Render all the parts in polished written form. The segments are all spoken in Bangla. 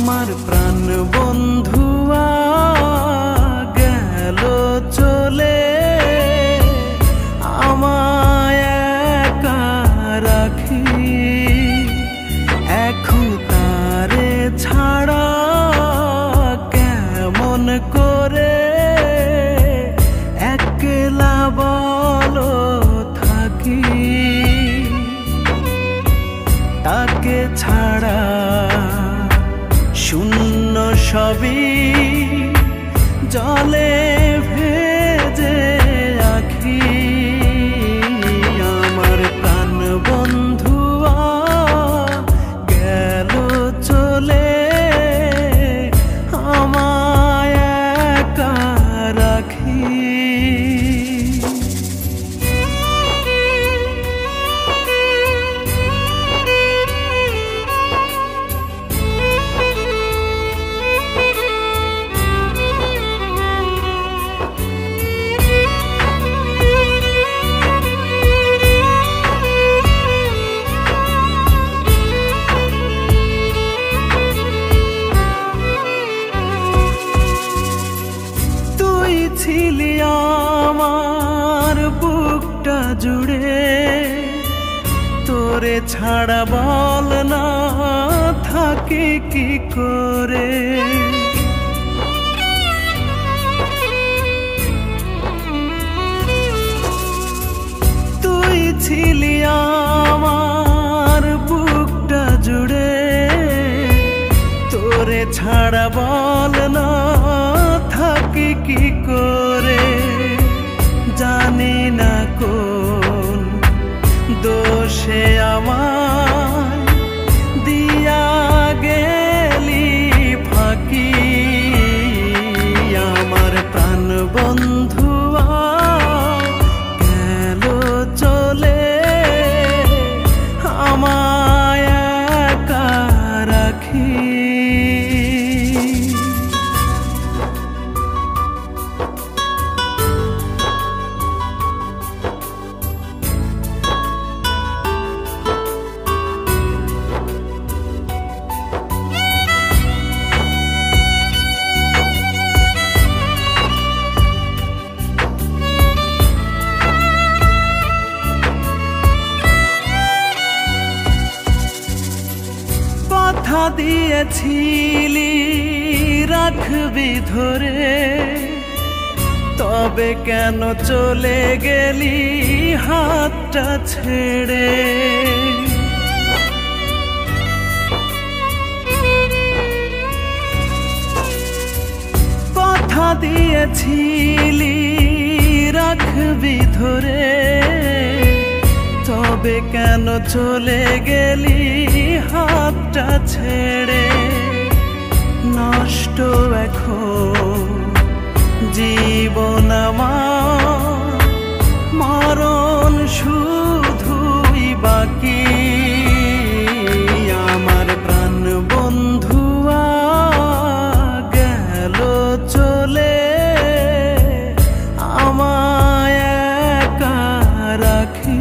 আমার প্রাণ বন্ধুয়া গেল চলে, আমায় একা রাখি। এখন তারে ছাড়া কেমন করে একলা বলো থাকি। তাকে ছাড়া শূন্য সবই, জলে ভেজে আখি। আমার প্রাণ বন্ধুয়া গেল চলে, আমায় একা রাখি। ছিলি আমার বুকটা জুড়ে, তোরে ছাড়া বল না থাকি কি করে। তুই ছিলি আমার বুকটা জুড়ে, তোরে ছাড়া বল না থাকি কি করে। জানি না কোন দোষে আমায় দিয়া গেলি ফাঁকি। আমার প্রাণ বন্ধুয়া গেল চলে, আমায় একা রাখি। কথা দিয়েছিলি রাখবি ধরে, তবে কেন চলে গেলি হাতটা ছেড়ে। কথা দিয়েছিলি রাখবি ধরে, তবে কেন চলে গেলি হাতটা ছেড়ে। নষ্ট এখন জীবন আমার, মরণ শুধুই বাকি। আমার প্রাণ বন্ধুয়া গেল চলে, আমায় একা রাখি।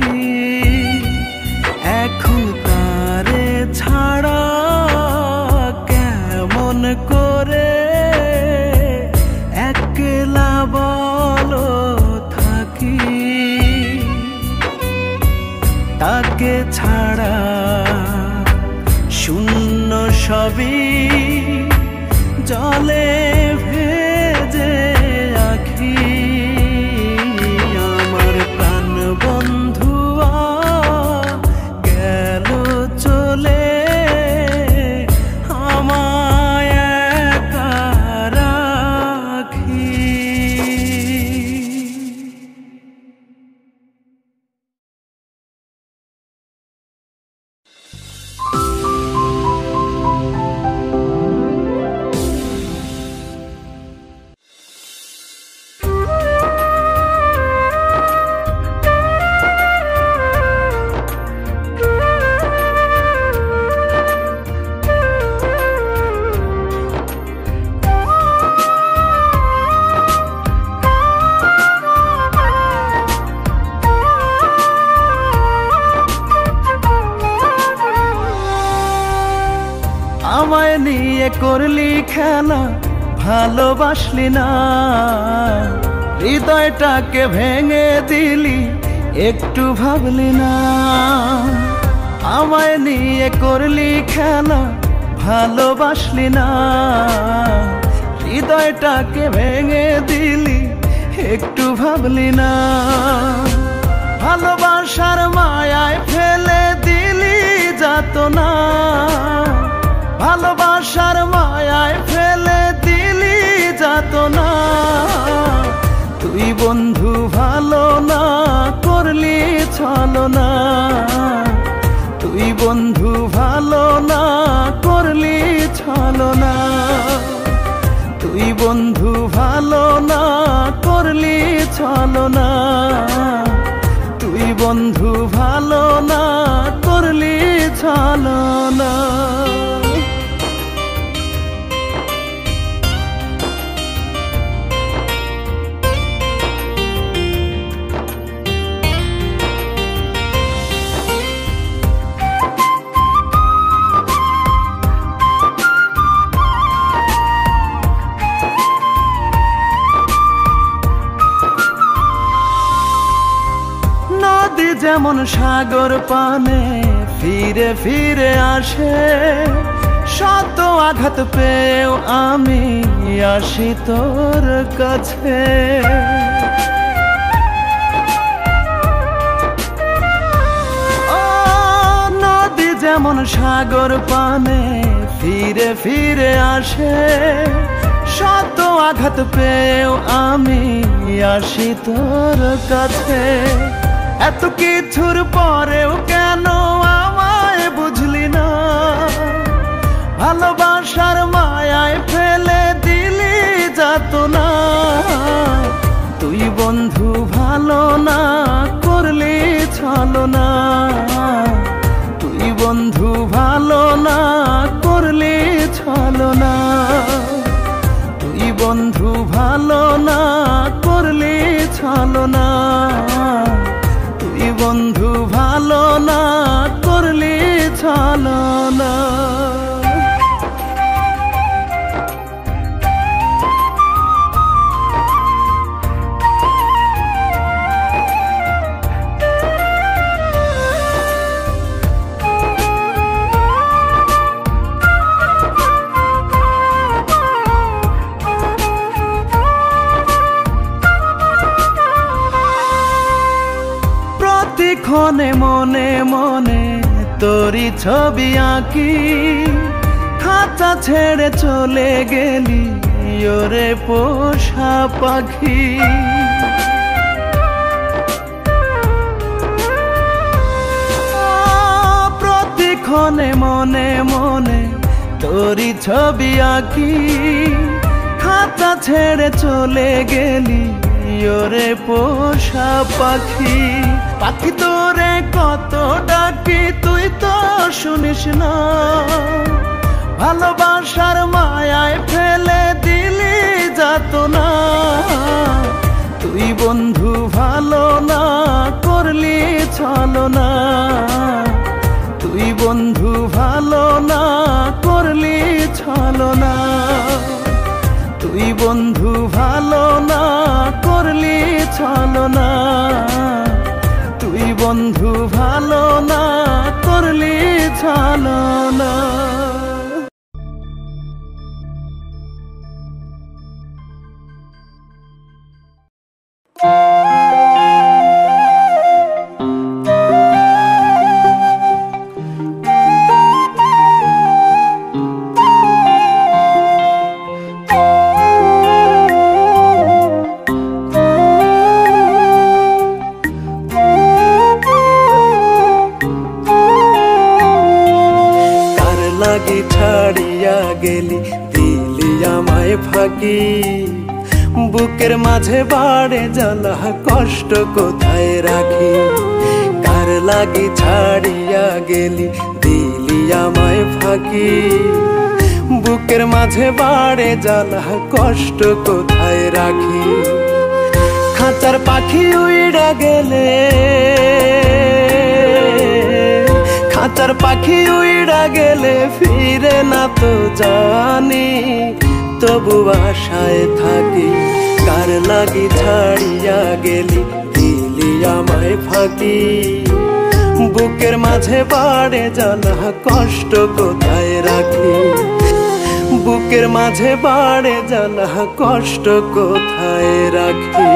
এখন তারে ছাড়া কেমন করে একলা বলো থাকি। তাকে ছাড়া শূন্য সবই, জলে ভেজে আখি। আমার প্রাণ বন্ধুয়া গেল চলে, আমায় একা রাখি। নিয়ে করলি খেলা, ভালোবাসলি না, হৃদয়টাকে ভেঙে দিলি, একটু ভাবলি না। আমায় নিয়ে করলি খেলা, ভালোবাসলি না, হৃদয়টাকে ভেঙে দিলি, একটু ভাবলি না। ভালোবাসার মায়ায় ফেলে দিলি যাতনা, ভালোবাসার মায়ায় ফেলে দিলি যাতনা। তুই বন্ধু ভালো না, করলি ছলনা। তুই বন্ধু ভালো না, করলি ছলনা। তুই বন্ধু ভালো না, করলি ছলনা। তুই বন্ধু ভালো না, করলি ছলনা। নদী যেমন সাগর পানে ফিরে ফিরে আসে, শত আঘাত পেয়েও আমি আসি তোর কাছে। নদী যেমন সাগর পানে ফিরে ফিরে আসে, শত আঘাত পেয়েও আমি আসি তোর কাছে। এত কিছুর পরেও কেন আমায় বুঝলি না, ভালোবাসার মায়ায় ফেলে দিলি যাতনা। তুই বন্ধু ভালো না, করলি ছলনা। তুই বন্ধু ভালো না, করলি ছলনা। তুই বন্ধু ভালো না, করলি ছলনা। তুই বন্ধু ভালো না, করলি ছলনা। ক্ষণে মনে মনে তোরি ছবি আঁকি, খাঁচা ছেড়ে চলে গেলি ওরে পোষা পাখি। প্রতিক্ষণে মনে মনে তোরি ছবি আঁকি, খাঁচা ছেড়ে চলে গেলি ওরে পোষা পাখি। পাখি তোরে কত ডাকি, তুই তো শুনিস না, ভালোবাসার মায়ায় ফেলে দিলি যাতনা। তুই বন্ধু ভালো না, করলি ছলনা। তুই বন্ধু ভালো না, করলি ছলনা। তুই বন্ধু ভালো না, করলি ছলনা। তুই বন্ধু ভালো না, করলি ছলনা। ছাড়িয়া গেলি, দিলি আমায় ফাঁকি, বুকের মাঝে বাড়ে জ্বালা, কষ্ট কোথায় রাখি। কার লাগি ছাড়িয়া গেলি, দিলি আমায় ফাঁকি, বুকের মাঝে বাড়ে জ্বালা, কষ্ট কোথায় রাখি। খাঁচার পাখি উইড়া গেলে, খাঁচার পাখি উইড়া গেলে ফিরে না তো জানি, তবু আশায় থাকি কার লাগি ছাড়িয়া গেলি, দিলি আমায় ফাঁকি। বুকের মাঝে বাড়ে জ্বালা কষ্ট কোথায় রাখি, বুকের মাঝে বাড়ে জ্বালা কষ্ট কোথায় রাখি।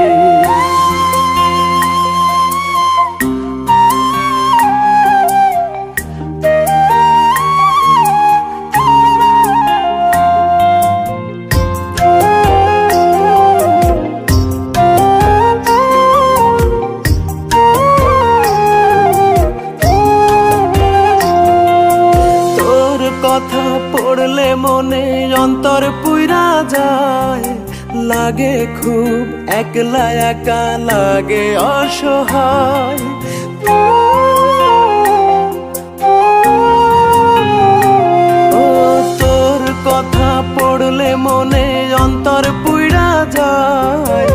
কথা পড়লে মনে অন্তর পুইরা যায়, লাগে খুব একলা একা লাগে অসহায়। ও তোর কথা পড়লে মনে অন্তর পুইরা যায়,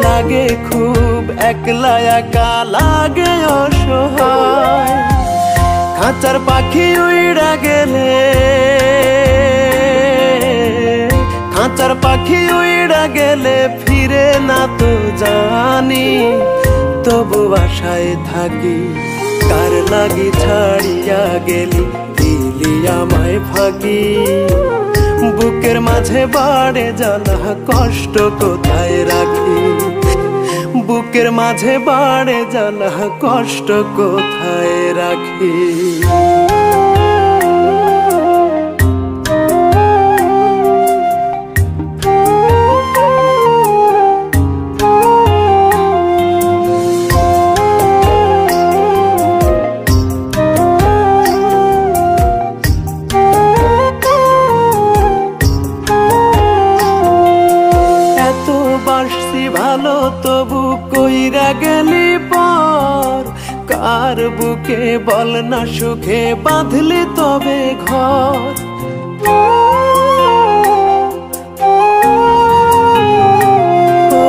লাগে খুব একলা একা লাগে অসহায়। খাঁচার পাখি উইড়া গেলে, খাঁচার পাখি উইড়া গেলে ফিরে না তো জানি, তবু আশায় থাকি কার লাগি ছাড়িয়া গেলি, দিলি আমায় ফাঁকি। বুকের মাঝে বাড়ে জ্বালা কষ্ট কোথায় রাখি, বুকের মাঝে বাড়ে জ্বালা কষ্ট কোথায় রাখি। ভালো তবু কইরা গেলি পর, কার বুকে বল না সুখে বাঁধলি তবে ঘর। ও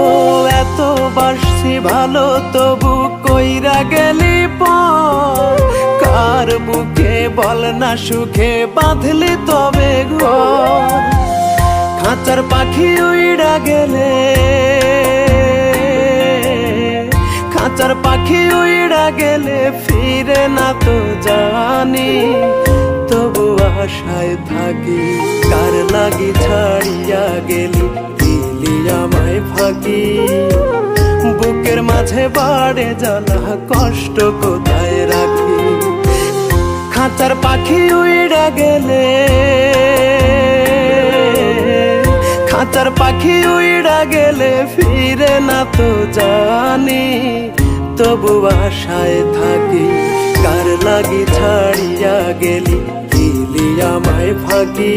এত বাসছি ভালো তবু কইরা গেলি পর, কার বুকে বল না সুখে বাঁধলি তবে ঘর। খাঁচার পাখি উইড়া গেলে, খাঁচার পাখি উইড়া গেলে ফিরে না তো জানি, তবু আশায় থাকি কার লাগি ছাড়িয়া গেলি, দিলি আমায় ফাঁকি। বুকের মাঝে বাড়ে জ্বালা কষ্ট কোথায় রাখি, খাঁচার পাখি উইড়া গেলে, খাঁচার পাখি উইড়া গেলে ফিরে না তো জানি, তবু আশায় থাকি কার লাগি ছাড়িয়া গেলি, দিলি আমায় ফাঁকি।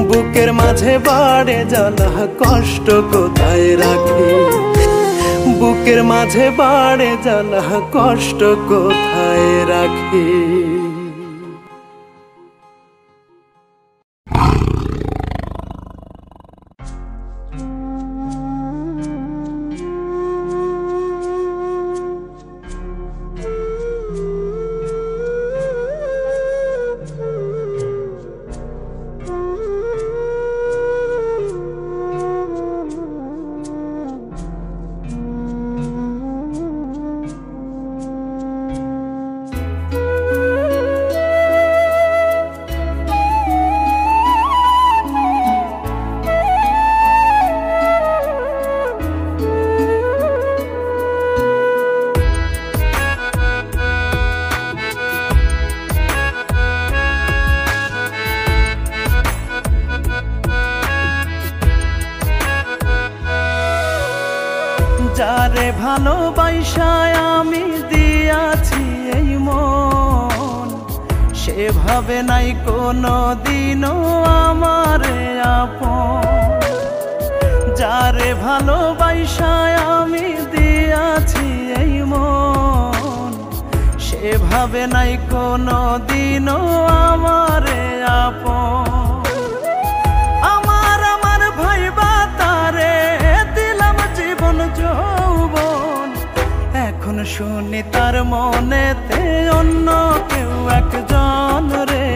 বুকের মাঝে বাড়ে জ্বালা কষ্ট কোথায় রাখি, বুকের মাঝে বাড়ে জ্বালা কষ্ট কোথায় রাখি। যারে ভালোবাসায় আমি দিয়াছি এই মন, সেভাবে নাই কোনো দিনও আমারে আপন। যারে ভালোবাসায় আমি দিয়াছি এই মন, সেভাবে নাই কোনো দিনও আমারে আপন। আমার ভাইবা তারে দিলাম জীবন যৌবন, এখন শুনি তার মনেতে অন্য কেউ একজন রে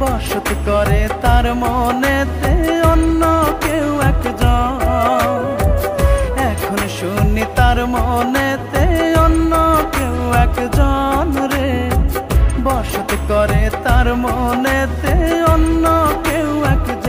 বসত করে, তার মনেতে অন্য কেউ একজন। এখন শুনি তার মনেতে অন্য কেউ একজন রে বসত করে, তার মনেতে অন্য কেউ একজন।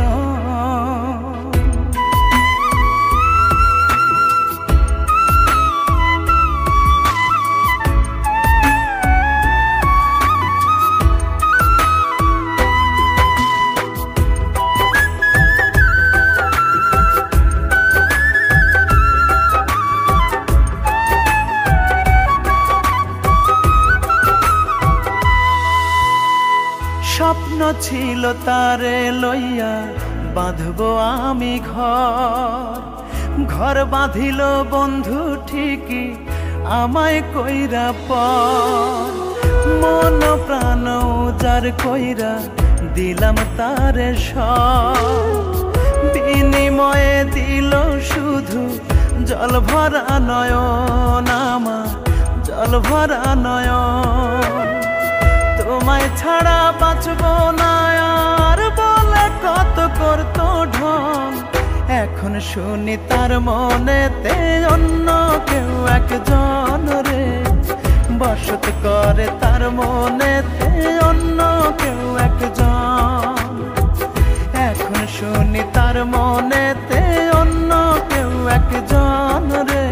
স্বপ্ন ছিল তারে লইয়া বাঁধব আমি ঘর, ঘর বাঁধিল বন্ধু ঠিকই আমায় কইরা পর। মন প্রাণ উজার কইরা দিলাম তারে সব, বিনিময়ে দিল শুধু জল ভরা নয়ন আমার, জল ভরা নয়ন। তোমায় ছাড়া বাঁচব না আর বলে কত করতো ঢং। এখন শুনি তার মনেতে অন্য কেউ একজন রে বসত করে, তার মনেতে অন্য কেউ একজন। এখন শুনি তার মনেতে অন্য কেউ একজন রে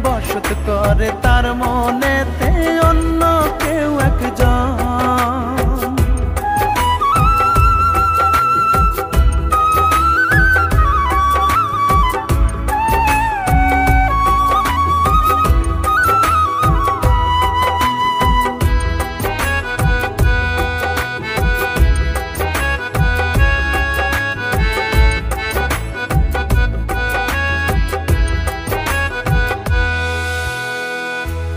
বসত করে, তার মনেতে অন্য কেউ একজন।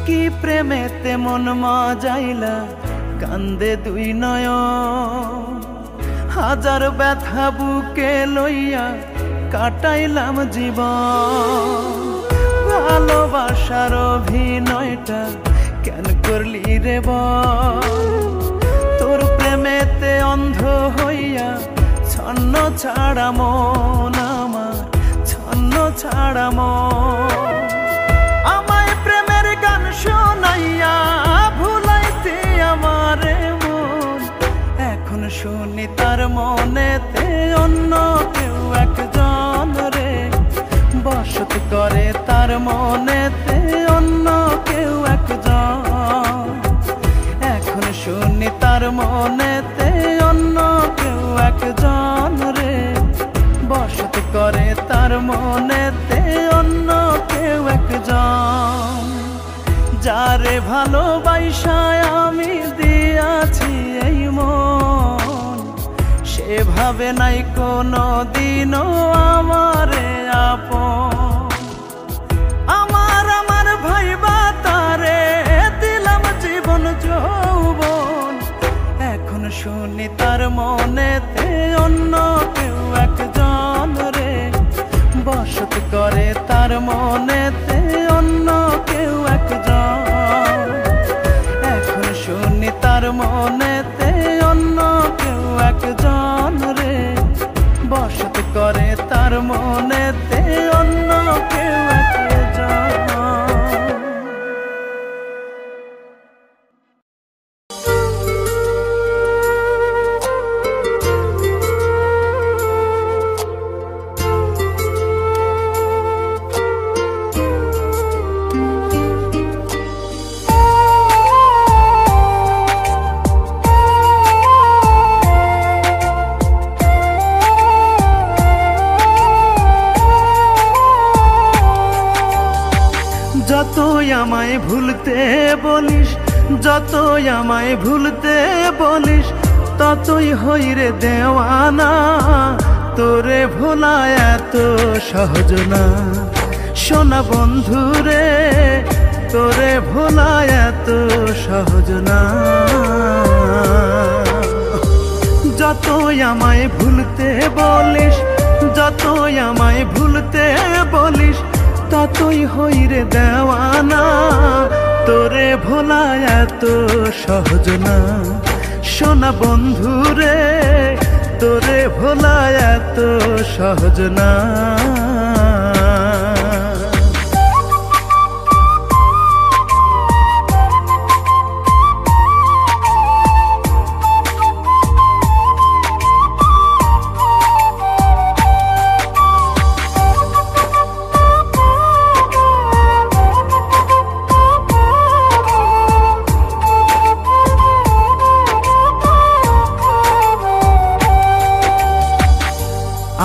কি প্রেমেতে মন মজাইলা কান্দে দুই নয়ন, হাজার ব্যথা বুকে লইয়া কাটাইলাম জীবন। ভালোবাসার অভিনয়টা কেন করলি রে বল, তোর প্রেমেতে অন্ধ হইয়া ছন্ন ছাড়া মন আমার, ছন্ন ছাড়া মন। আমায় প্রেমের গান শোনাইয়া ভুলাইতে আমারে মন। এখন শুনি তার মনেতে অন্য কেউ একজন রে বসত করে, তার মনেতে অন্য কেউ একজন। এখন শুনি তার মনেতে অন্য কেউ একজন রে বসত করে, তার মনেতে অন্য কেউ একজন। যারে ভালোবাসায় আমি দিয়াছি এই মন, সেভাবে নাই কোনো দিনও আমারে আপন। আমার আমার ভাইবা তারে দিলাম জীবন যৌবন। এখন শুনি তার মনেতে অন্য কেউ একজন রে বসত করে, তার মনেতে অন্য কেউ একজন। এখন শুনি তার মনেতে অন্য কেউ একজন রে বসত করে, তার মনেতে অন্য কেউ একজন। যতই আমায় ভুলতে বলিস, যতই আমায় ভুলতে বলিস, ততই হই রে দেওয়ানা। তোরে ভোলা এত সহজ না সোনা বন্ধু রে, তোরে ভোলা এত সহজ না। যতই আমায় ভুলতে বলিস, যতই আমায় ভুলতে বলিস, ততই হই রে দেওয়ানা। তোরে ভোলা এত সহজ না সোনা বন্ধু রে, তোরে ভোলা এত সহজ না।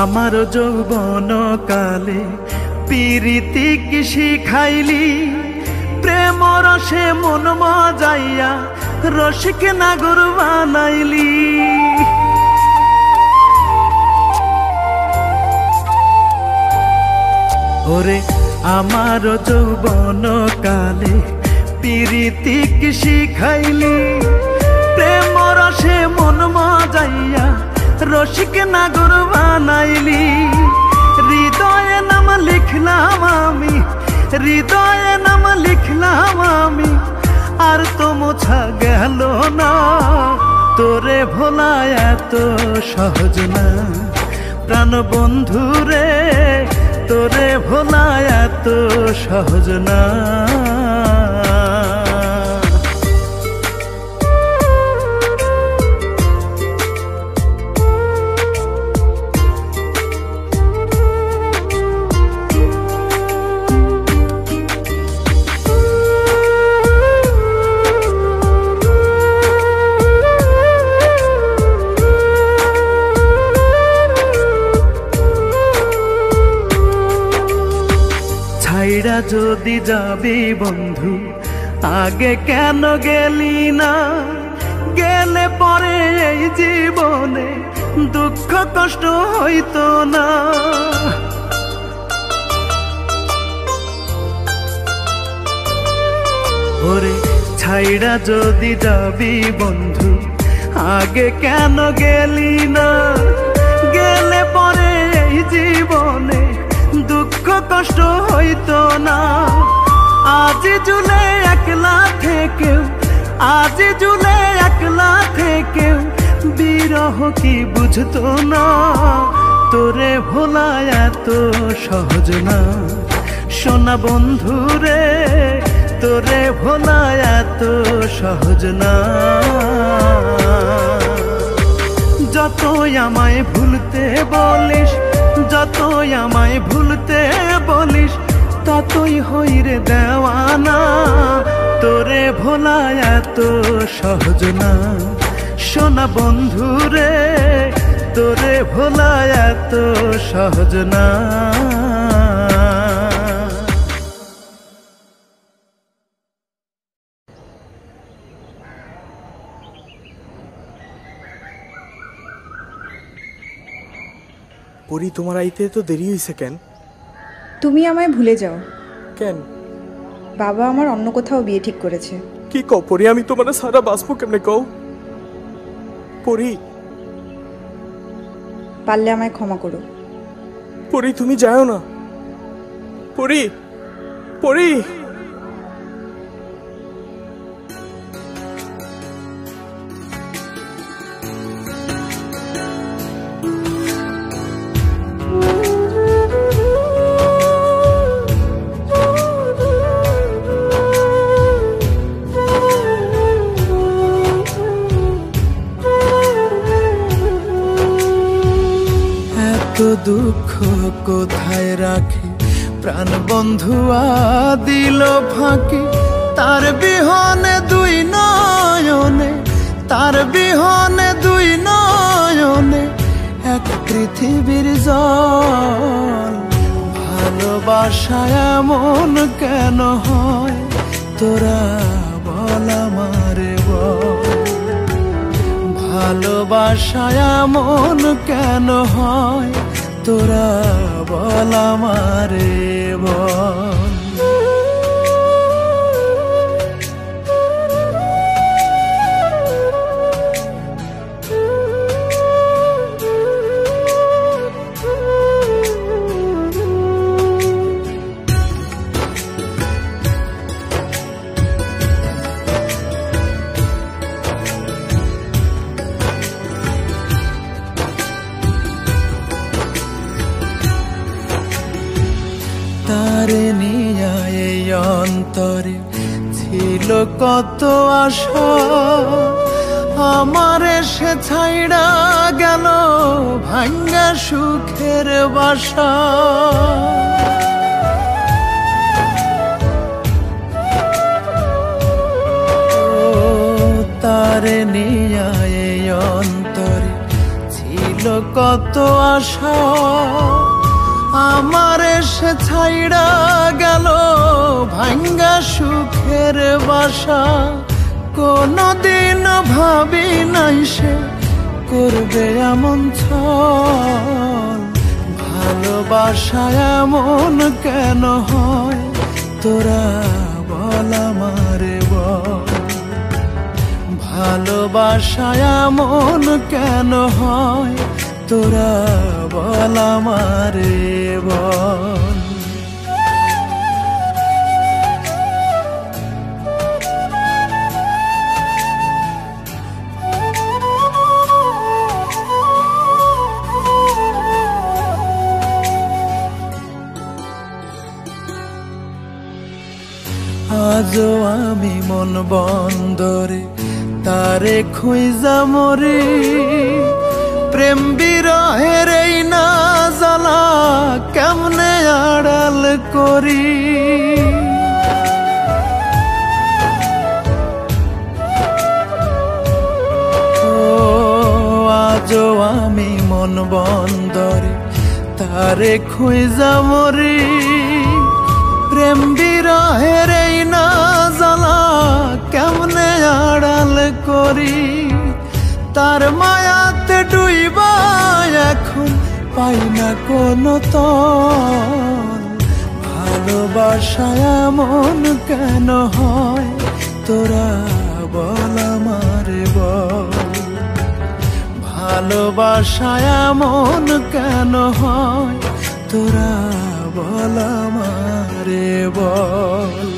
আমার যৌবন কালে পিরিতি কি শিখাইলি, প্রেম রসে মন মজাইয়া রসিক নাগর বানাইলি। ওরে আমার যৌবন কালে পিরিতি কি শিখাইলি, প্রেম রসে মন মজাইয়া রসিক নাগর বানাইলি। হৃদয়ে নাম লিখলাম আমি, হৃদয়ে নাম লিখলাম আমি, আর তো মোছা গেল না। তোরে ভোলা এত সহজ না প্রাণ বন্ধু রে, তোরে ভোলা এত সহজ না। ছাইড়া যদি যাবি বন্ধু আগে কেন গেলি না, গেলে পরে এই জীবনে দুঃখ কষ্ট হইতো না। ওরে ছাইড়া যদি যাবি বন্ধু আগে কেন গেলি না, গেলে পরে এই জীবনে দুঃখ কষ্ট হইতো না। আজ জুলে একলা থেকেও, আজ জুলে একলা থেকেও বিরহ কি বুঝতো না। তোরে ভোলা এত সহজ না সোনা বন্ধু রে, তোরে ভোলা এত সহজ না। যতই আমায় ভুলতে বলিস, যতই আমায় ভুলতে বলিস, ততই হই রে দেওয়ানা। তোরে ভোলা এত সহজ না সোনা বন্ধু রে, তোরে ভোলা এত সহজ না। পরি, তোমার আইতে তো দেরি হয়েছে কেন? তুমি আমায় ভুলে যাও। কেন? বাবা আমার অন্য কোথাও বিয়ে ঠিক করেছে। কি কও পরি? আমি তোমার সারা বাঁচবো কেমনে কও পরি? পারলে আমায় ক্ষমা করো। পরি তুমি যাও না। পরি, পরি। দুঃখ কোথায় রাখি প্রাণ বন্ধুয়া দিল ফাঁকি, তার বিহনে দুই নয়নে, তার বিহনে দুই নয়নে এক পৃথিবীর জল। ভালোবাসা এমন কেন হয় তোরা বল আমারে বল, ভালোবাসা এমন কেন হয় তোরা বল আমারে বল। অন্তরে ছিল কত আশা, আমার এসে ছাইড়া গেল ভাঙ্গা সুখের বাসা। তারে নিয়া এই অন্তরে ছিল কত আশা, আমার এসে ছাইড়া গেল ভাঙ্গা সুখের বাসা। কোনদিন ভাবি নাই সে করবে এমন ছল, ভালোবাসা এমন কেন হয় তোরা বল আমারে বল। ভালোবাসা এমন কেন হয় তোরা বল আমারে বল। আজও আমি মন বন্দরে তারে খুঁজা মরি, প্রেম বিরহের এই না জ্বালা কেমনে আড়াল করি। আজও আমি মন বন্দরে তারে খুঁজা মরি, প্রেম বিরহের এই না জ্বালা কেমনে আড়াল করি। তার মায়াতে ডুইবা এখন পাই না কোনো তল, ভালোবাসা এমন কেন হয় তোরা বল আমারে বল। ভালোবাসা এমন কেন হয় তোরা বল আমারে বল।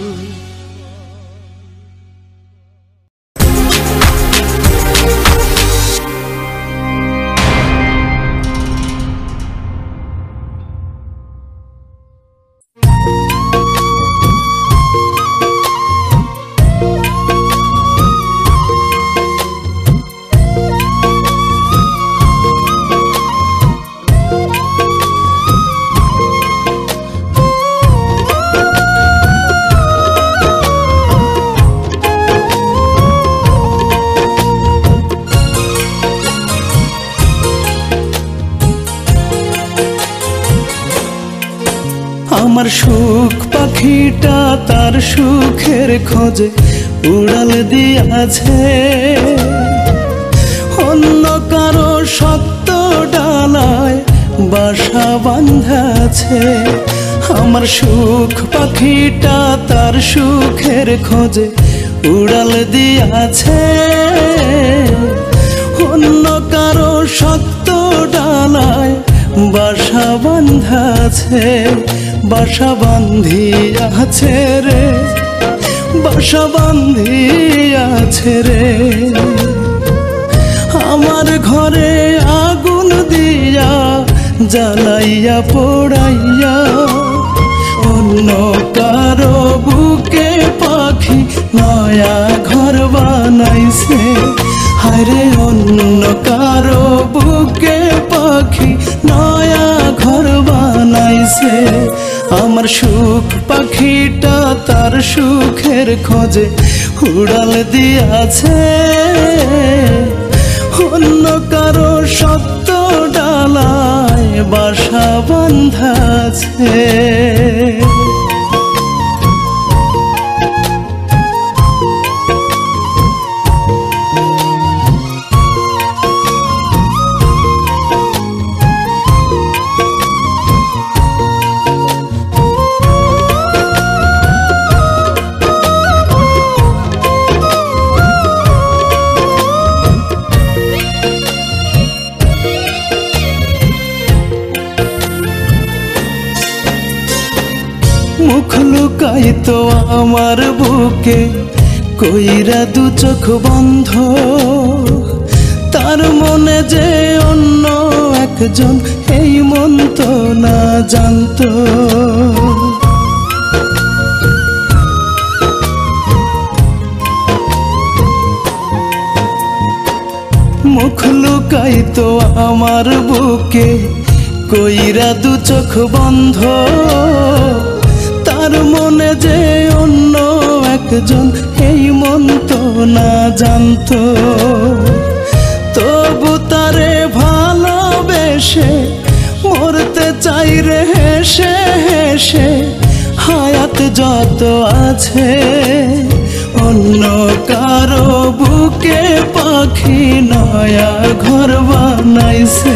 আমার সুখ পাখিটা তার সুখের খোঁজে উড়াল দিয়াছে, অন্য কারো শক্ত ডালায় বাসা বাঁধাছে। আমার সুখ পাখিটা তার সুখের খোঁজে উড়াল দিয়াছে, অন্য কারো শক্ত ডালায় বাসা বাঁধাছে। বাসা বাঁধিয়াছে রে, বাসা বাঁধিয়াছে রে। আমার ঘরে আগুন দিয়া জ্বালাইয়া পোড়াইয়া, অন্য কারো বুকে পাখি নয়া ঘর বানাইছে। হায়রে অন্য কারো বুকে পাখি নয়া ঘর বানাইছে। আমার সুখ পাখিটা তার সুখের খোঁজে উড়াল দিয়াছে, অন্য কারো শক্ত ডালায় বাসা বাঁধাছে। মুখ লুকাইতো আমার বুকে কইরা দু চোখ বন্ধ, তার মনে যে অন্য একজন এই মন তো না জানতো। মুখ লুকাইতো আমার বুকে কইরা দু চোখ বন্ধ, তার মনে যে অন্য একজন এই মন তো না জানতো। তবু তারে ভালোবেসে মরতে চাই রে হেসে হেসে, হায়াত যত আছে অন্য কারো বুকে পাখি নয়া ঘর বানাইছে।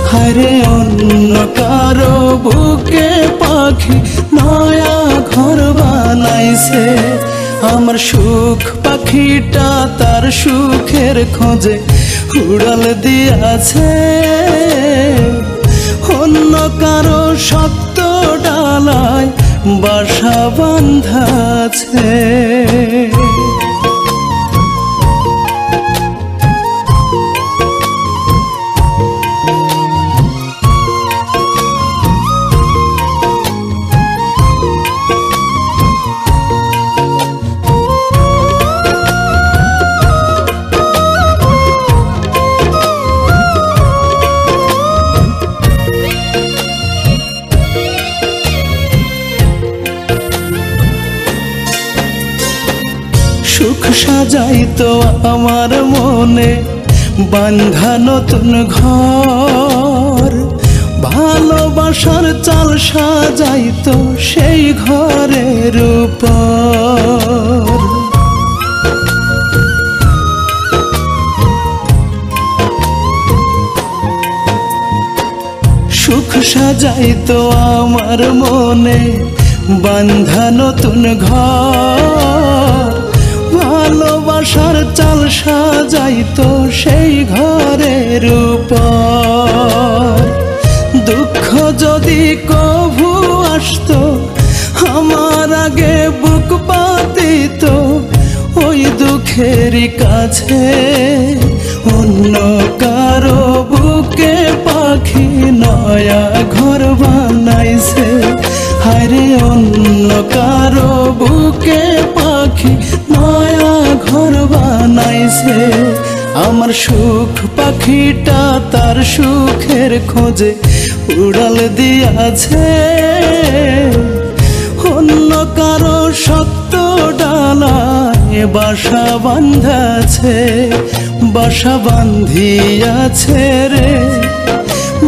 হায়রে অন্য কারো বুকে পাখি নয়া ঘর বানাইছে। আমার সুখ পাখিটা তার সুখের খোঁজে উড়াল দিয়াছে, অন্য কারো শক্ত ডালায় বাসা বাঁধাছে। সুখ সাজাইতো আমার মনে বাঁধা নতুন ঘর, ভালোবাসার চাল সাজাইতো সেই ঘরের উপর। সুখ সাজাইতো আমার মনে বাঁধা নতুন ঘর, ভালোবাসার চাল সাজাইতো সেই ঘরের উপর। দুঃখ যদি কভু আসতো আমার আগে বুক পাতিত, ওই দুঃখেরই কাছে অন্য কারো বুকে পাখি নয়া ঘর বানাইছে। হায়রে অন্য কারো বুকে পাখি নয়া ঘর বানাইছে। আমার সুখ পাখিটা তার সুখের খোঁজে উড়াল দিয়াছে, অন্য কারো শক্ত ডালায় বাসা বাঁধাছে। বাসা বাঁধিয়াছে রে,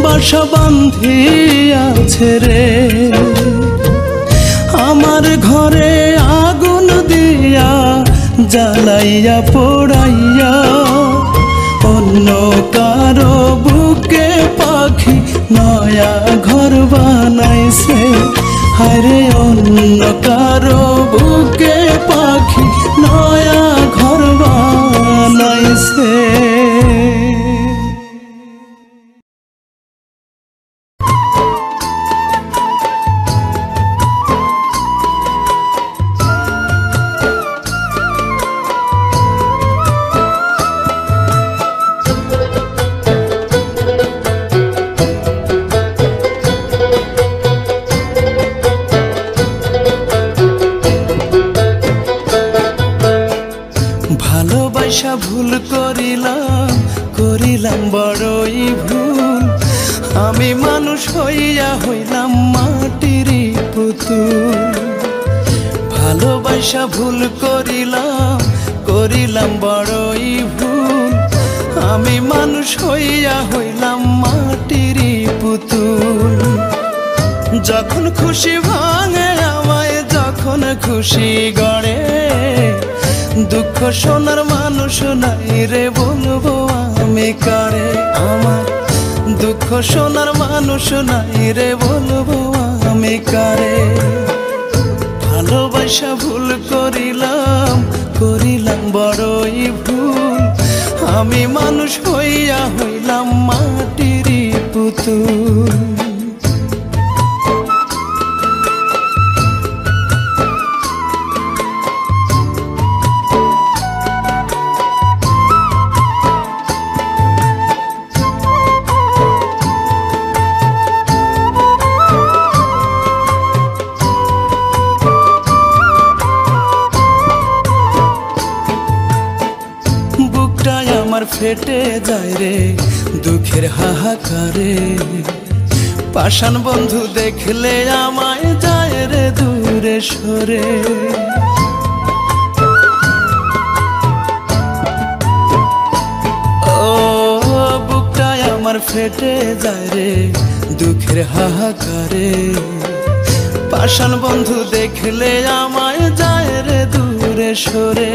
বাসা বাঁধিয়াছে রে। আমার ঘরে আগুন দিয়া জ্বালাইয়া পোড়াইয়া, অন্য কারো বুকে পাখি নয়া ঘর বানাইছে। হায়রে অন্য কারো বুকে পাখি নয়া ঘর বানাইছে। ভালোবাসা ভুল করিলাম, করিলাম বড়ই ভুল। আমি মানুষ হইয়া হইলাম মাটিরই পুতুল। ভালোবাসা ভুল করিলাম, করিলাম বড়ই ভুল। আমি মানুষ হইয়া হইলাম মাটিরই পুতুল। যখন খুশি ভাঙে আমায়, যখন খুশি গড়ে, দুঃখ শোনার মানুষ নাই রে বলবো আমি কারে। আমার দুঃখ শোনার মানুষ নাই রে বলবো আমি কারে। ভালোবাসা ভুল করিলাম, করিলাম বড়ই ভুল। আমি মানুষ হইয়া হইলাম মাটিরই পুতুল। বুকটায় আমার আমার ফেটে যায় রে দুঃখের হাহাকারে পাষাণ বন্ধু দেখলে আমায় যায় রে দূরে সরে ও বুকটায় আমার ফেটে যায় রে দুঃখের হাহাকারে পাষাণ বন্ধু দেখলে আমায় যায় রে দূরে সরে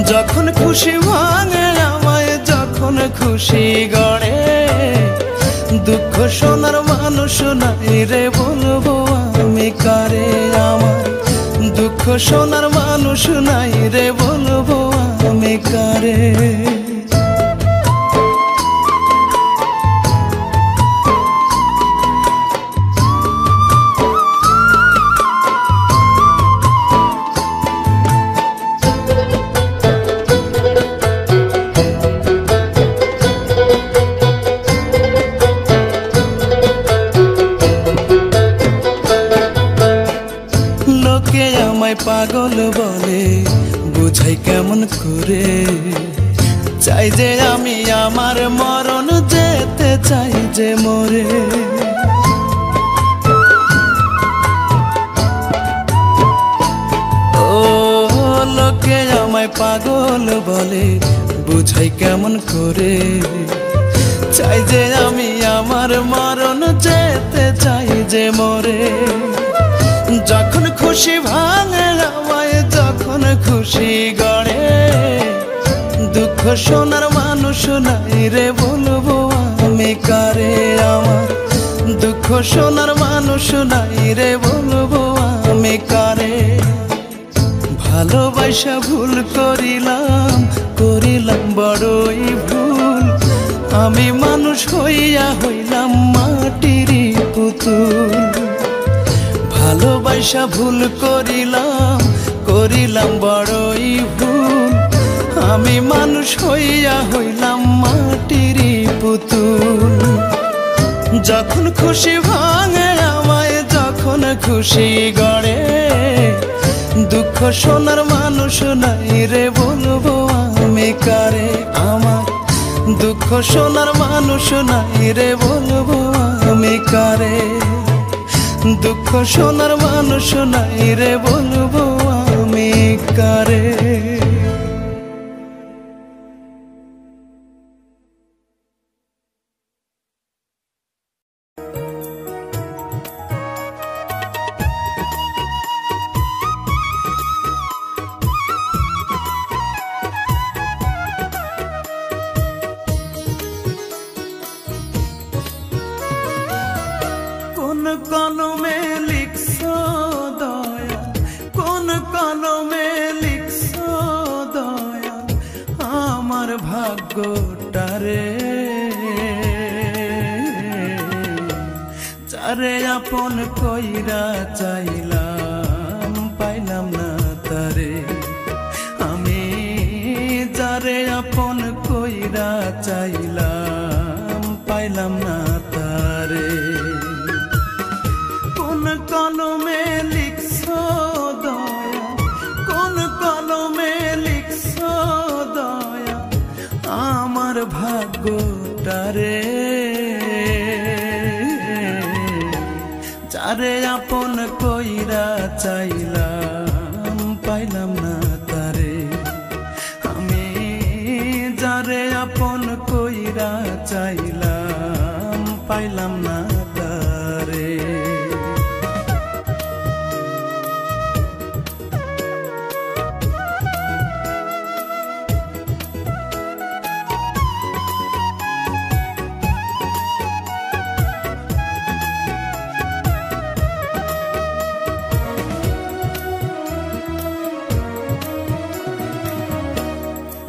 যখন খুশি ভাঙে আমায় যখন খুশি গড়ে দুঃখ শোনার মানুষ নাই রে বলবো আমি কারে আমার দুঃখ শোনার মানুষ নাই রে বলবো আমি কারে পাগল বলে বুঝাই কেমন করে চাই যে আমি আমার মরণ যেতে চাই যে মরে ও লোকে আমায় পাগল বলে বুঝাই কেমন করে চাই যে আমি আমার মরণ যেতে চাই যে মরে যখন খুশি ভাঙে আমায় যখন খুশি গড়ে দুঃখ শোনার মানুষ নাই রে বলবো আমি কারে আমার দুঃখ শোনার মানুষ নাই রে বলবো আমি কারে ভালোবাসা ভুল করিলাম বড়ই ভুল আমি মানুষ হইয়া হইলাম মাটিরই পুতুল ভালোবাসা ভুল করিলাম বড়ই ভুল আমি মানুষ হইয়া হইলাম মাটিরই পুতুল যখন খুশি ভাঙে আমায় যখন খুশি গড়ে দুঃখ শোনার মানুষ নাই রে বলবো আমি কারে আমার দুঃখ শোনার মানুষ নাই রে বলবো আমি কারে দুঃখ শোনার মানুষ নাই রে বলবো আমি কারে কলমে লিখছো দয়া কোন কলমে লিখছো দয়া আমার ভাগ্যটারে যারে আপন কইরা চাইলাম পাইলাম না তারে আমি যারে আপন কইরা চাইলাম পাইলাম না তারে কলমে লিখছো দয়া কোন কলমে লিখছো দয়া আমার ভাগ্যটারে যারে আপন কইরা চাইলাম পাইলাম না তারে আমি যারে আপন কইরা চাইলাম পাইলাম না তারে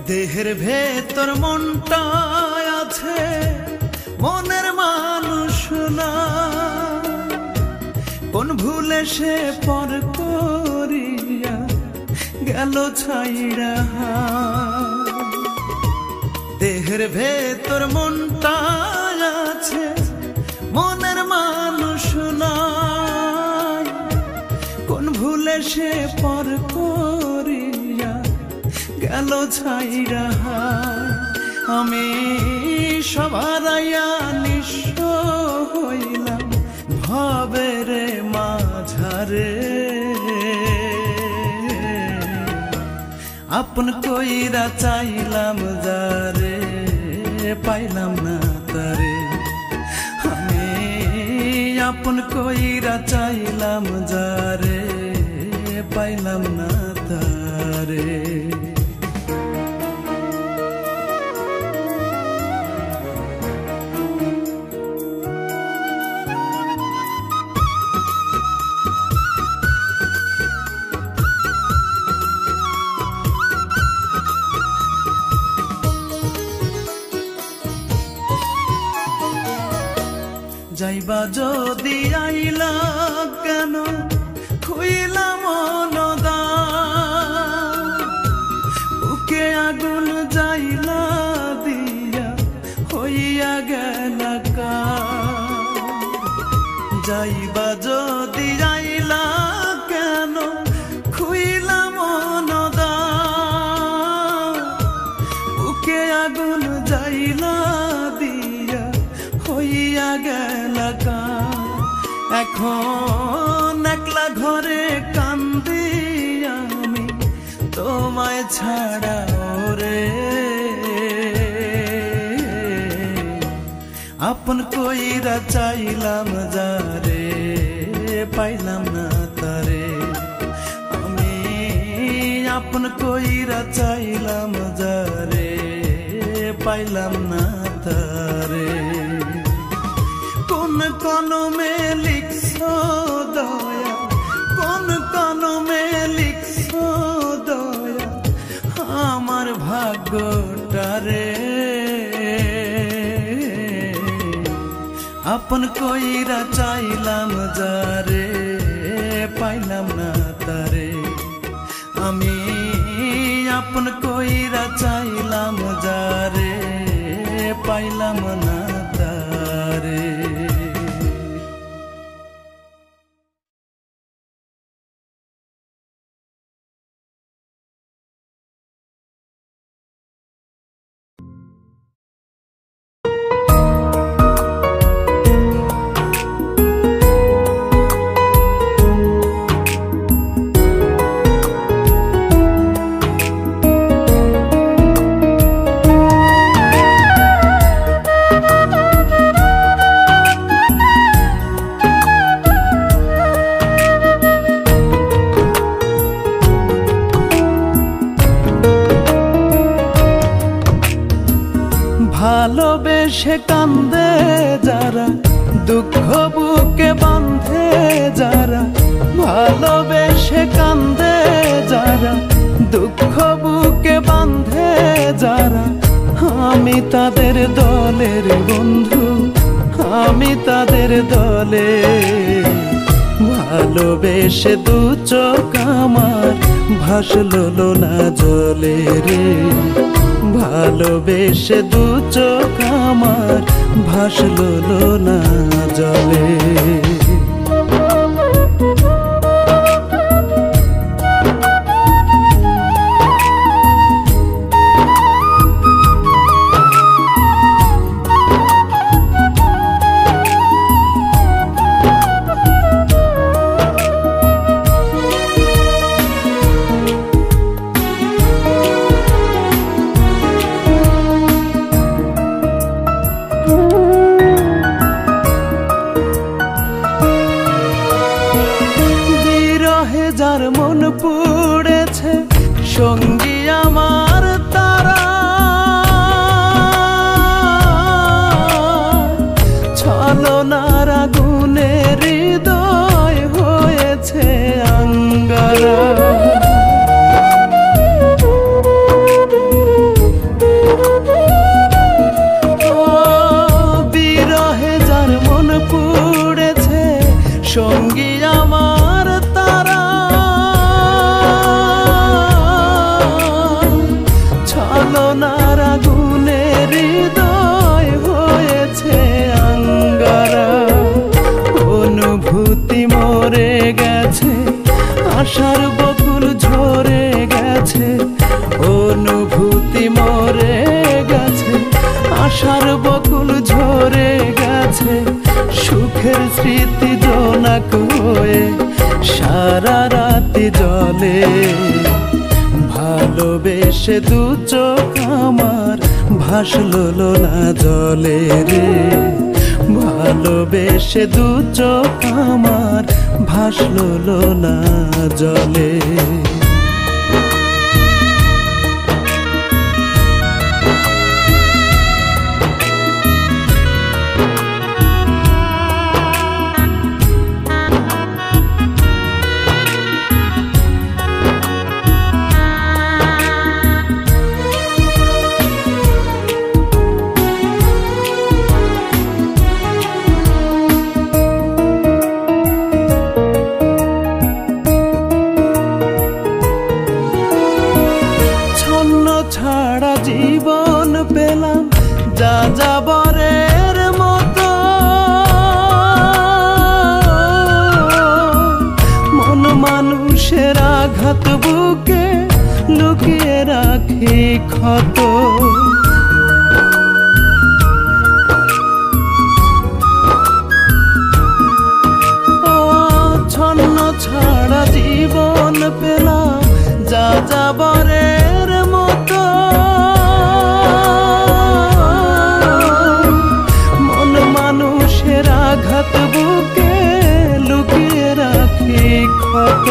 দেহের ভেতর মনটা আছে মনের মানুষ না কোন ভুলে সে পর করিয়া গেল ছাইড়া দেহের ভেতর মনটা আছে মনের মানুষ না কোন ভুলে সে পর করিয়া গেল ছাইরা হায় আমি সবার আয়া নিঃস্ব হইলাম ভবের মাঝারে আপন কইরা চাইলাম যারে পাইলাম না তারে আমি আপন কইরা চাইলাম যারে পাইলাম না তারে যাইবা যদি আইলা কেন খুইলা মনদা বুকে আগুন যাইলা দিয়া হইয়া গেল যাইবা যদি আইলা কেন খুইলা মনদা বুকে আগুন যাইলা দিয়া হইয়া গেল এখন একলা ঘরে কান্দি আমি তোমায় ছাড়া রে আপন কইরা চাইলাম যারে পাইলাম না তারে আমি আপন কইরা চাইলাম যারে পাইলাম না তারে কোন কলমে লিখছো দয়া কোন কলমে লিখছো দয়া আমার ভাগ্যটারে আপন কইরা চাইলাম যারে পাইলাম না তারে আমি আপন কইরা চাইলাম যারে পাইলাম না তারে ভালোবেসে কান্দে যারা দুঃখ বুকে বাঁধে যারা ভালোবেসে কান্দে যারা দুঃখ বুকে বাঁধে যারা আমি তাদের দলের বন্ধু আমি তাদের দলে ভালোবেসে দু চোখ আমার ভাসলো না জলে রে ভালোবেসে দু চোখ আমার ভাসলো না জলে অনুভূতি মরে গেছে, আশার বকুল ঝরে গেছে, সুখের স্মৃতি জোনাক হয়ে সারা রাতি জলে। ভালোবেসে দু চোখ আমার ভাসলো না জলে রে, ভালোবেসে দু চোখ আমার ভাসলো না জলে। ছাড়া জীবন পেলাম যা যাবরের মতো, মন মানুষের আঘাত বুকে লুকিয়ে রাখি ক্ষত। ছন্ন ছাড়া জীবন পেলাম যা যাবরের মতো, মন মানুষের আঘাত বুকে লুকিয়ে রাখি ক্ষত।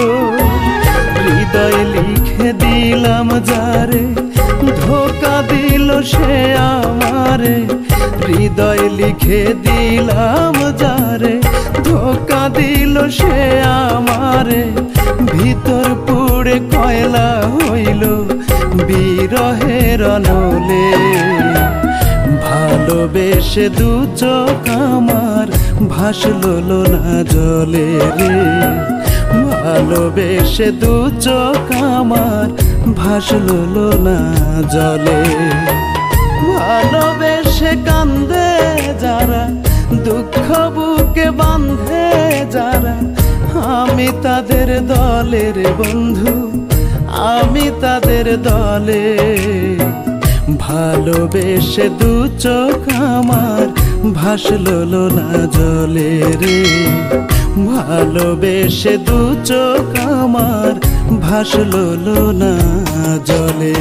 হৃদয় লিখে দিলাম যারে ধোকা দিল সে আমারে, হৃদয় লিখে দিলাম যারে ধোকা দিল সে আমারে। ভিতর পুড়ে কয়লা হইল বিরহের নলে, ভালোবেসে দু চোখ আমার ভাসলো না জলে রে, ভালোবেসে দু চোখ আমার ভাসলো না জলে। ভালোবেসে কান্দে যারা, দুঃখ বুকে বাঁধে যারা, আমি তাদের দলের বন্ধু, আমি তাদের দলে। ভালোবেসে দু চোখ আমার ভাসলো না জলে রে, ভালোবেসে দু চোখ আমার ভাসলো না জলে।